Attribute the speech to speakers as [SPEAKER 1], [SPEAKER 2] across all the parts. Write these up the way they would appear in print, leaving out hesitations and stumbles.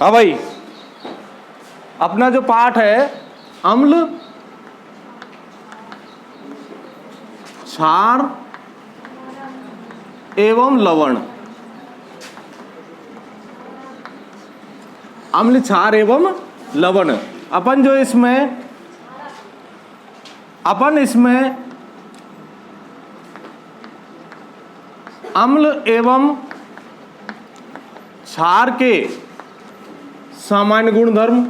[SPEAKER 1] हाँ भाई, अपना जो पाठ है अम्ल, क्षार एवं लवण, अम्ल क्षार एवं लवण। अपन इसमें अम्ल एवं क्षार के सामान्य गुणधर्म,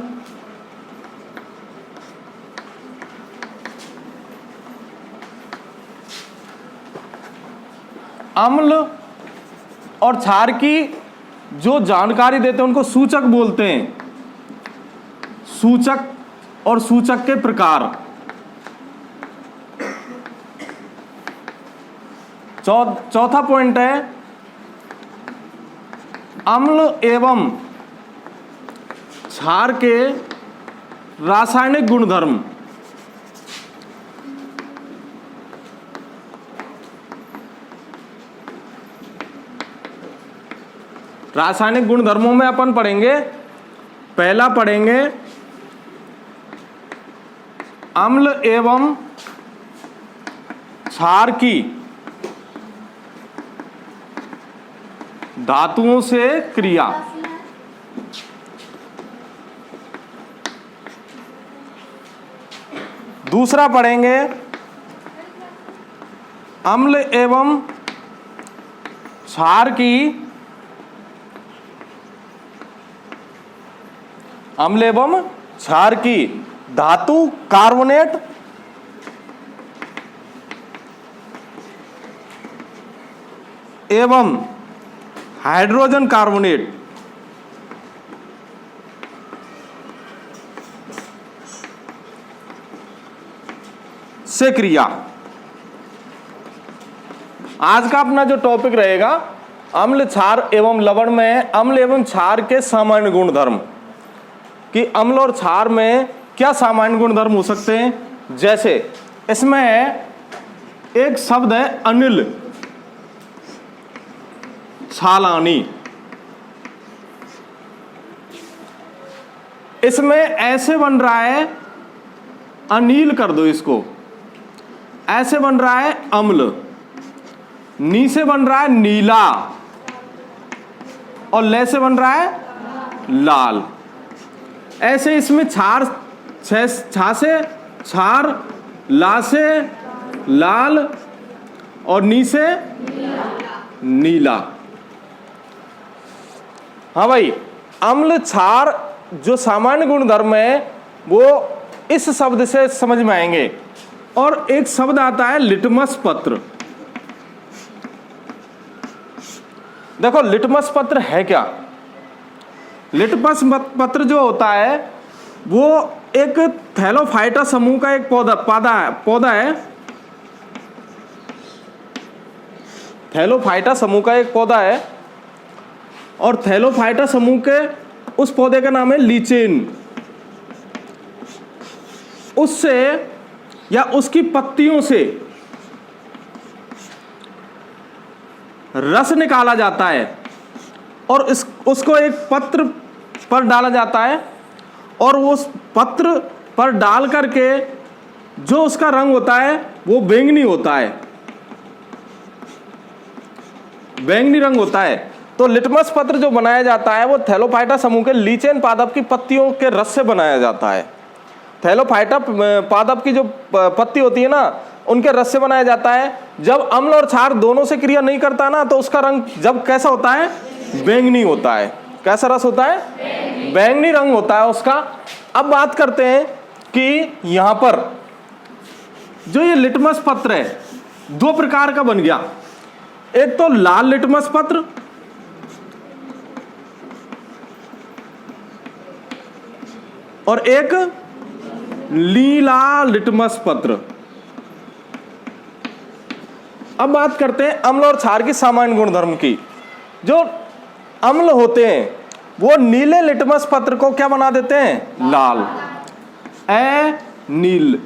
[SPEAKER 1] अम्ल और क्षार की जो जानकारी देते हैं उनको सूचक बोलते हैं, सूचक और सूचक के प्रकार। चौथा पॉइंट है अम्ल एवं क्षार के रासायनिक गुणधर्म। रासायनिक गुणधर्मों में अपन पढ़ेंगे, पहला पढ़ेंगे अम्ल एवं क्षार की धातुओं से क्रिया। दूसरा पढ़ेंगे अम्ल एवं क्षार की धातु कार्बोनेट एवं हाइड्रोजन कार्बोनेट से क्रिया। आज का अपना जो टॉपिक रहेगा अम्ल क्षार एवं लवण में अम्ल एवं क्षार के सामान्य गुणधर्म, कि अम्ल और क्षार में क्या सामान्य गुणधर्म हो सकते हैं। जैसे इसमें एक शब्द है अनिल छालानी, इसमें ऐसे बन रहा है, अनील कर दो इसको, ऐसे बन रहा है अम्ल, नी से बन रहा है नीला और ले से बन रहा है लाल। ऐसे इसमें छार, छा से क्षार, ला से लाल और नी से नीला। हाँ भाई, अम्ल क्षार जो सामान्य गुणधर्म है वो इस शब्द से समझ में आएंगे। और एक शब्द आता है लिटमस पत्र। देखो लिटमस पत्र है क्या। लिटमस पत्र जो होता है वो एक थैलोफाइटा समूह का एक पौधा है। थैलोफाइटा समूह का एक पौधा है और थैलोफाइटा समूह के उस पौधे का नाम है लीचेन। उससे या उसकी पत्तियों से रस निकाला जाता है और उसको एक पत्र पर डाला जाता है और उस पत्र पर डाल करके जो उसका रंग होता है वो बैंगनी होता है, बैंगनी रंग होता है। तो लिटमस पत्र जो बनाया जाता है वो थैलोफाइटा समूह के लीचेन पादप की पत्तियों के रस से बनाया जाता है। थैलोफाइटा पादप की जो पत्ती होती है ना उनके रस से बनाया जाता है। जब अम्ल और क्षार दोनों से क्रिया नहीं करता ना तो उसका रंग जब कैसा होता है, बैंगनी होता है। कैसा रस होता है, बैंगनी रंग होता है उसका। अब बात करते हैं कि यहां पर जो ये लिटमस पत्र है दो प्रकार का बन गया। एक तो लाल लिटमस पत्र और एक नीला लिटमस पत्र। अब बात करते हैं अम्ल और क्षार की सामान्य गुणधर्म की। जो अम्ल होते हैं वो नीले लिटमस पत्र को क्या बना देते हैं, लाल, नील।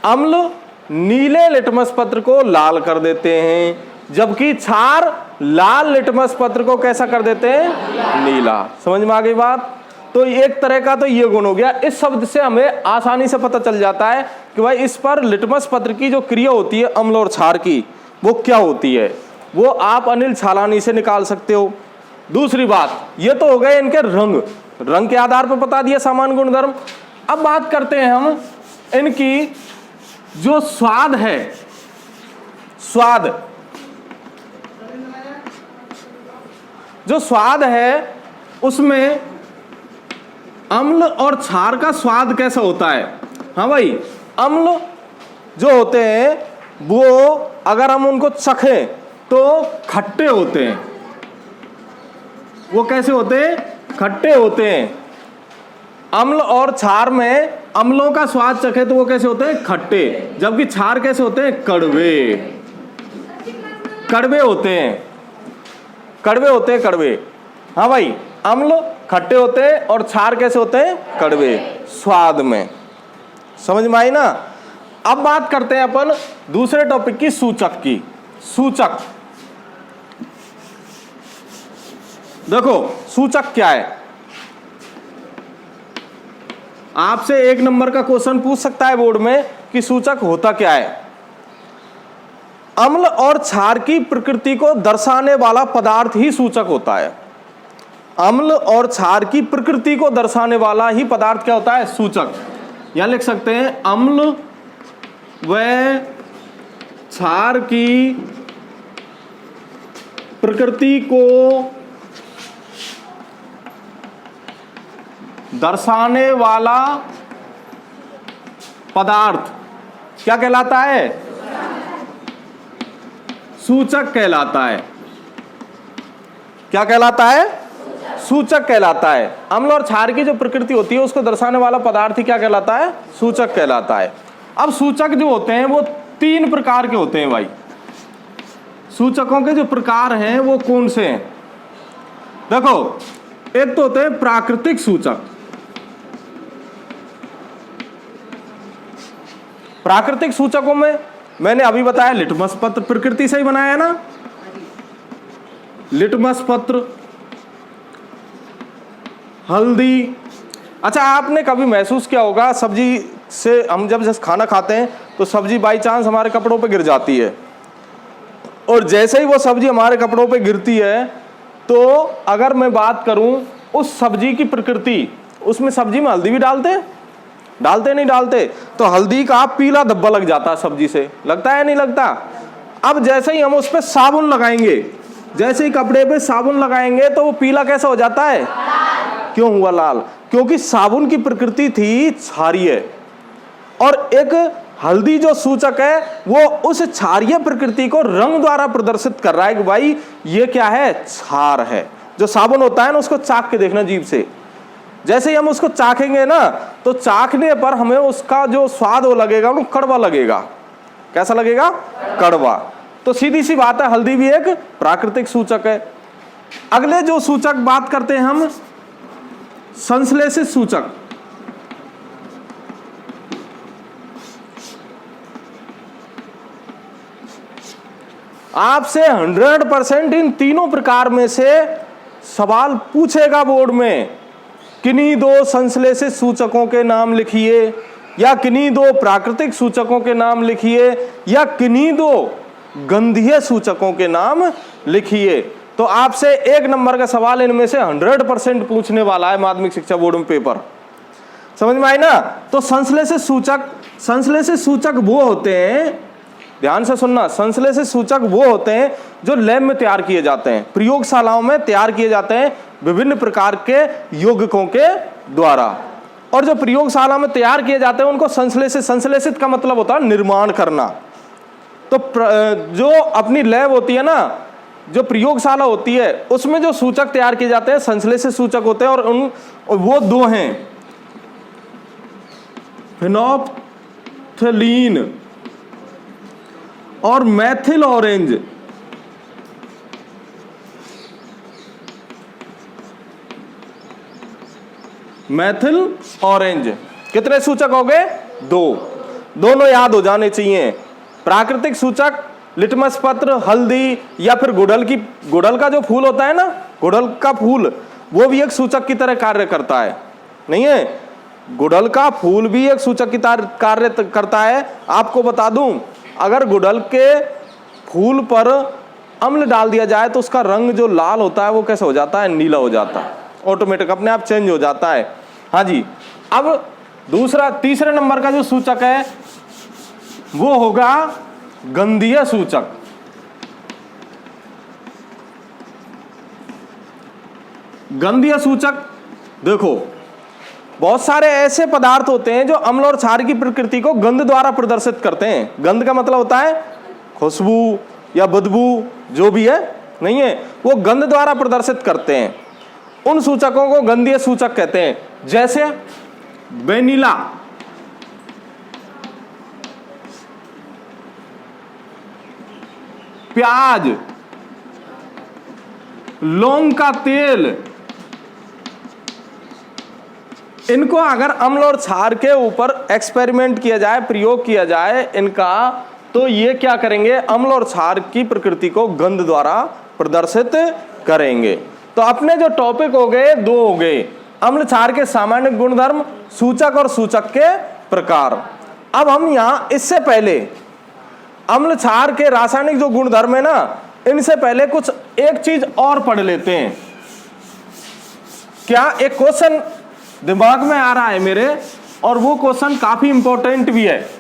[SPEAKER 1] अम्ल नीले लिटमस पत्र को लाल कर देते हैं जबकि क्षार लाल लिटमस पत्र को कैसा कर देते हैं, नीला। समझ में आ गई बात। तो एक तरह का तो ये गुण हो गया। इस शब्द से हमें आसानी से पता चल जाता है कि भाई इस पर लिटमस पत्र की जो क्रिया होती है अम्ल और क्षार की, वो क्या होती है, वो आप अनिल छालानी से निकाल सकते हो। दूसरी बात, ये तो हो गए इनके रंग के आधार पर बता दिया सामान्य गुणधर्म। अब बात करते हैं हम इनकी जो स्वाद है, जो स्वाद है उसमें अम्ल और क्षार का स्वाद कैसा होता है। हाँ भाई, अम्ल जो होते हैं वो अगर हम उनको चखें तो खट्टे होते हैं। वो कैसे होते हैं, खट्टे होते हैं। अम्ल और क्षार में अम्लों का स्वाद चखे तो वो कैसे होते हैं, खट्टे, जबकि क्षार कैसे होते हैं, कड़वे होते हैं, कड़वे। हाँ भाई, अम्ल खट्टे होते हैं और क्षार कैसे होते हैं, कड़वे स्वाद में। समझ में आई ना। अब बात करते हैं अपन दूसरे टॉपिक की, सूचक की। सूचक देखो, सूचक क्या है। आपसे 1 नंबर का क्वेश्चन पूछ सकता है बोर्ड में कि सूचक होता क्या है। अम्ल और क्षार की प्रकृति को दर्शाने वाला पदार्थ ही सूचक होता है। अम्ल और क्षार की प्रकृति को दर्शाने वाला ही पदार्थ क्या होता है, सूचक। यहां लिख सकते हैं, अम्ल व क्षार की प्रकृति को दर्शाने वाला पदार्थ क्या कहलाता है, सूचक कहलाता है। क्या कहलाता है, सूचक कहलाता है। अम्ल और क्षार की जो प्रकृति होती है उसको दर्शाने वाला पदार्थ ही क्या कहलाता है, सूचक कहलाता है। अब सूचक जो होते हैं वो 3 प्रकार के होते हैं भाई। सूचकों के जो प्रकार हैं वो कौन से हैं, देखो, एक तो होते हैं प्राकृतिक सूचक। प्राकृतिक सूचकों में मैंने अभी बताया लिटमस पत्र प्रकृति से ही बनाया है ना, लिटमस पत्र, हल्दी। अच्छा, आपने कभी महसूस किया होगा, सब्जी से हम जब खाना खाते हैं तो सब्जी बाई चांस हमारे कपड़ों पे गिर जाती है, और जैसे ही वो सब्जी हमारे कपड़ों पे गिरती है तो अगर मैं बात करूं उस सब्जी की प्रकृति, उसमें सब्जी में हल्दी भी डालते नहीं डालते, तो हल्दी का पीला धब्बा लग जाता है सब्जी से, लगता है नहीं लगता। अब जैसे ही हम उस पर साबुन लगाएंगे, जैसे ही कपड़े पे साबुन लगाएंगे तो वो पीला कैसा हो जाता है, क्यों हुआ लाल, क्योंकि साबुन की प्रकृति थी क्षारीय, और एक हल्दी जो सूचक है वो उस क्षारीय प्रकृति को रंग द्वारा प्रदर्शित कर रहा है कि भाई ये क्या है, क्षार है। जो साबुन होता है ना, उसको चाक के देखना जीभ से, जैसे ही हम उसको चाखेंगे ना तो चाखने पर हमें उसका जो स्वाद वो लगेगा वो कड़वा लगेगा। कैसा लगेगा, कड़वा। तो सीधी सी बात है, हल्दी भी एक प्राकृतिक सूचक है। अगले जो सूचक बात करते हैं हम, संश्लेषित सूचक। आपसे 100% इन तीनों प्रकार में से सवाल पूछेगा बोर्ड में, किन्हीं 2 संश्लेषित सूचकों के नाम लिखिए, या किन्हीं 2 प्राकृतिक सूचकों के नाम लिखिए, या किन्हीं 2 गंधीय सूचकों के नाम लिखिए। तो आपसे 1 नंबर का सवाल इनमें से 100% पूछने वाला है माध्यमिक शिक्षा बोर्ड में पेपर। समझ में आई ना। तो संश्लेषित सूचक वो होते हैं, ध्यान से सुनना, संश्लेषित सूचक वो होते हैं जो लैब में तैयार किए जाते हैं, प्रयोगशालाओं में तैयार किए जाते हैं विभिन्न प्रकार के यौगिकों के द्वारा। और जो प्रयोगशाला में तैयार किए जाते हैं उनको संश्लेषित का मतलब होता है निर्माण करना। तो जो अपनी लैब होती है ना, जो प्रयोगशाला होती है, उसमें जो सूचक तैयार किए जाते हैं संश्लेषित सूचक होते हैं, और वो 2 हैं, फिनोप्थलीन और मैथिल ऑरेंज। मैथिल ऑरेंज। कितने सूचक हो गए, 2। दोनों याद हो जाने चाहिए। प्राकृतिक सूचक लिटमस पत्र, हल्दी या फिर गुड़हल का जो फूल होता है ना, गुड़हल का फूल, वो भी एक सूचक की तरह कार्य करता है, नहीं है? गुड़हल का फूल भी एक सूचक की तरह कार्य करता है। आपको बता दूं, अगर गुड़हल के फूल पर अम्ल डाल दिया जाए तो उसका रंग जो लाल होता है वो कैसे हो जाता है? नीला हो जाता है, ऑटोमेटिक अपने आप चेंज हो जाता है। हाँ जी। अब तीसरे नंबर का जो सूचक है वो होगा गंधीय सूचक। गंधीय सूचक, देखो बहुत सारे ऐसे पदार्थ होते हैं जो अम्ल और क्षार की प्रकृति को गंध द्वारा प्रदर्शित करते हैं। गंध का मतलब होता है खुशबू या बदबू, जो भी है, नहीं है, वो गंध द्वारा प्रदर्शित करते हैं। उन सूचकों को गंधीय सूचक कहते हैं। जैसे वेनिला, प्याज, लौंग का तेल, इनको अगर अम्ल और क्षार के ऊपर एक्सपेरिमेंट किया जाए, प्रयोग किया जाए इनका, तो ये क्या करेंगे? अम्ल और क्षार की प्रकृति को गंध द्वारा प्रदर्शित करेंगे। तो अपने जो टॉपिक हो गए, दो हो गए, अम्ल क्षार के सामान्य गुणधर्म, सूचक और सूचक के प्रकार। अब हम यहां इससे पहले अम्ल क्षार के रासायनिक जो गुणधर्म है ना, इनसे पहले कुछ एक चीज और पढ़ लेते हैं। क्या एक क्वेश्चन दिमाग में आ रहा है मेरे, और वो क्वेश्चन काफी इंपॉर्टेंट भी है।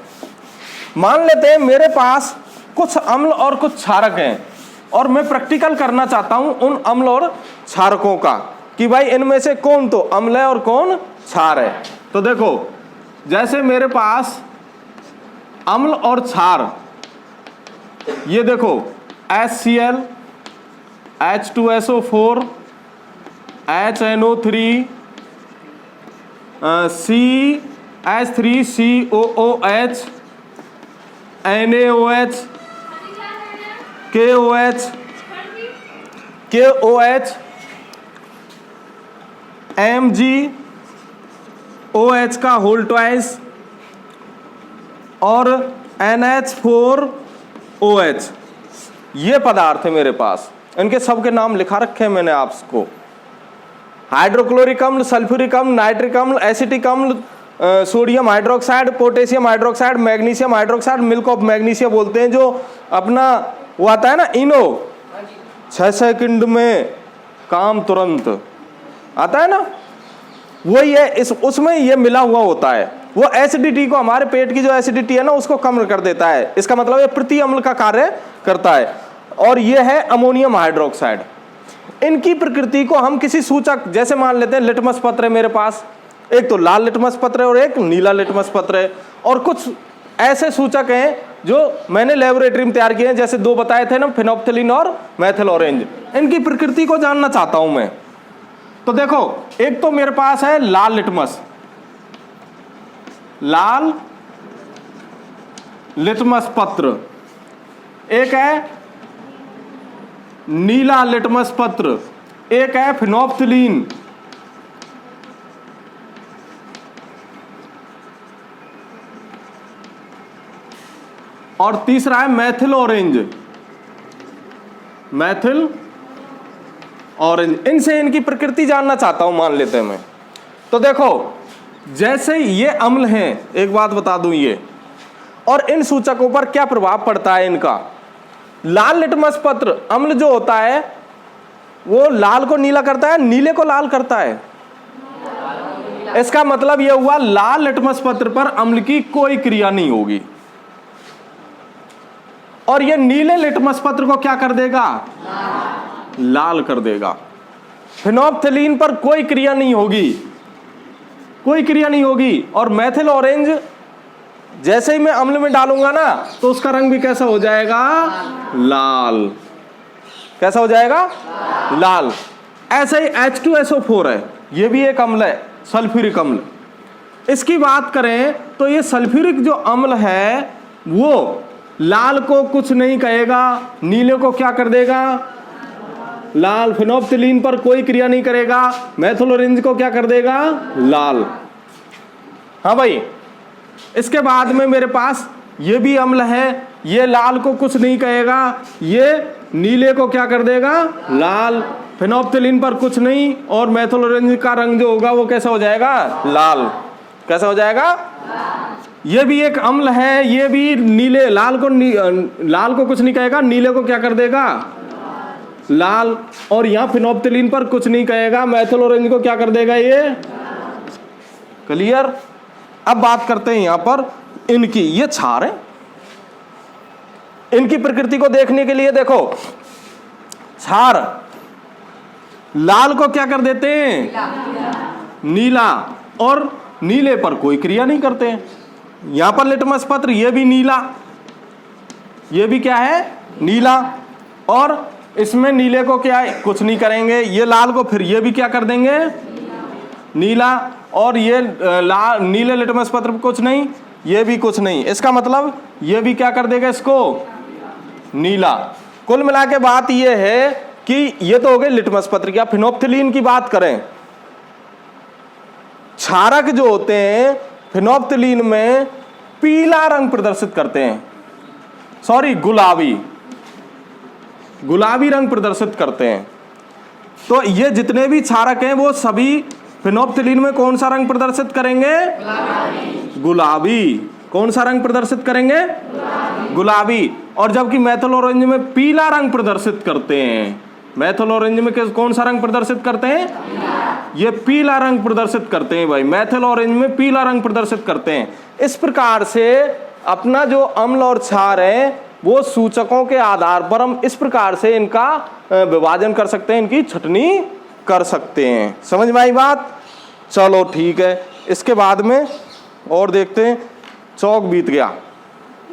[SPEAKER 1] मान लेते हैं मेरे पास कुछ अम्ल और कुछ क्षारक हैं, और मैं प्रैक्टिकल करना चाहता हूं उन अम्ल और क्षारकों का, कि भाई इनमें से कौन तो अम्ल है और कौन क्षार है। तो देखो, जैसे मेरे पास अम्ल और क्षार, ये देखो HCl, H2SO4, HNO3, CH3COOH, NaOH, KOH, MgOH का होल ट्वाइस और NH4OH, ये पदार्थ है मेरे पास। इनके सबके नाम लिखा रखे हैं मैंने आपको। हाइड्रोक्लोरिक अम्ल, सल्फ्यूरिक अम्ल, नाइट्रिक अम्ल, एसिटिक अम्ल, sodium hydroxide, potassium hydroxide, magnesium hydroxide, milk of magnesia बोलते हैं, जो अपना वो आता है ना इनो, 6 सेकंड में काम तुरंत आता है ना, वही है। उसमें ये मिला हुआ होता है। वो एसिडिटी को, हमारे पेट की जो एसिडिटी है ना, उसको कम कर देता है। इसका मतलब ये प्रति अम्ल का कार्य करता है। और ये है अमोनियम हाइड्रोक्साइड। इनकी प्रकृति को हम किसी सूचक, जैसे मान लेते हैं लिटमस पत्र है मेरे पास, एक तो लाल लिटमस पत्र है और एक नीला लिटमस पत्र है, और कुछ ऐसे सूचक हैं जो मैंने लेबोरेटरी में तैयार किए हैं, जैसे दो बताए थे ना, फिनोप्थलीन और मेथिल ऑरेंज। इनकी प्रकृति को जानना चाहता हूं मैं। तो देखो, एक तो मेरे पास है लाल लिटमस, लाल लिटमस पत्र, एक है नीला लिटमस पत्र, एक है फिनोप्थलीन, और तीसरा है मेथिल ऑरेंज। मेथिल ऑरेंज, इनसे इनकी प्रकृति जानना चाहता हूं, मान लेते हैं मैं। तो देखो, जैसे ये अम्ल हैं, एक बात बता दूं, ये और इन सूचकों पर क्या प्रभाव पड़ता है इनका। लाल लिटमस पत्र अम्ल जो होता है वो लाल को नीला करता है, नीले को लाल करता है। इसका मतलब यह हुआ लाल लिटमस पत्र पर अम्ल की कोई क्रिया नहीं होगी, और यह नीले लिटमस पत्र को क्या कर देगा? लाल कर देगा। फिनोप्थलीन पर कोई क्रिया नहीं होगी, कोई क्रिया नहीं होगी। और मेथिल ऑरेंज जैसे ही मैं अम्ल में डालूंगा ना, तो उसका रंग भी कैसा हो जाएगा? लाल। कैसा हो जाएगा? लाल। ऐसे ही H2SO4 है, ये भी एक अम्ल है, सल्फ्यूरिक अम्ल। इसकी बात करें तो ये सल्फ्यूरिक जो अम्ल है वो लाल को कुछ नहीं कहेगा, नीले को क्या कर देगा? लाल। फिनोप्थलीन पर कोई क्रिया नहीं करेगा, मेथिल ऑरेंज को क्या कर देगा? लाल। हाँ भाई। इसके बाद में मेरे पास ये भी अम्ल है, ये लाल को कुछ नहीं कहेगा, ये नीले को क्या कर देगा, लाल। फेनोल्फथालीन पर कुछ नहीं, और मेथिल ऑरेंज का रंग जो होगा वो कैसा हो जाएगा, लाल। कैसा हो जाएगा, ये भी एक अम्ल है, ये भी नीले, लाल को कुछ नहीं कहेगा, नीले को क्या कर देगा, लाल। और यहाँ फेनोल्फथालीन पर कुछ नहीं कहेगा, मेथिल ऑरेंज को क्या कर देगा, ये। क्लियर। अब बात करते हैं यहां पर इनकी, ये क्षार है, इनकी प्रकृति को देखने के लिए देखो, क्षार लाल को क्या कर देते हैं, नीला, और नीले पर कोई क्रिया नहीं करते हैं। यहां पर लिटमस पत्र, ये भी नीला, ये भी क्या है, नीला, और इसमें नीले को क्या है, कुछ नहीं करेंगे। ये लाल को फिर ये भी क्या कर देंगे, नीला, और ये नीले लिटमस पत्र पर कुछ नहीं, ये भी कुछ नहीं। इसका मतलब ये भी क्या कर देगा इसको, नीला। कुल मिला के बात ये है कि ये तो हो गए लिटमस पत्र की। फेनोल्फथालीन की बात करें, क्षारक जो होते हैं फेनोल्फथालीन में पीला रंग प्रदर्शित करते हैं, सॉरी गुलाबी रंग प्रदर्शित करते हैं। तो ये जितने भी क्षारक हैं वो सभी फेनोल्फथालीन में कौन सा रंग प्रदर्शित करेंगे, गुलाबी। कौन सा रंग प्रदर्शित करेंगे, गुलाबी। और जबकि मेथिल ऑरेंज में पीला रंग प्रदर्शित करते हैं। मेथिल ऑरेंज में कौन सा रंग प्रदर्शित करते हैं, ये पीला रंग प्रदर्शित करते हैं भाई, मेथिल ऑरेंज में पीला रंग प्रदर्शित करते हैं। इस प्रकार से अपना जो अम्ल और क्षार है वो सूचकों के आधार पर हम इस प्रकार से इनका विभाजन कर सकते हैं, इनकी छटनी कर सकते हैं। समझ में आई बात। चलो ठीक है, इसके बाद में और देखते हैं। चौक बीत गया।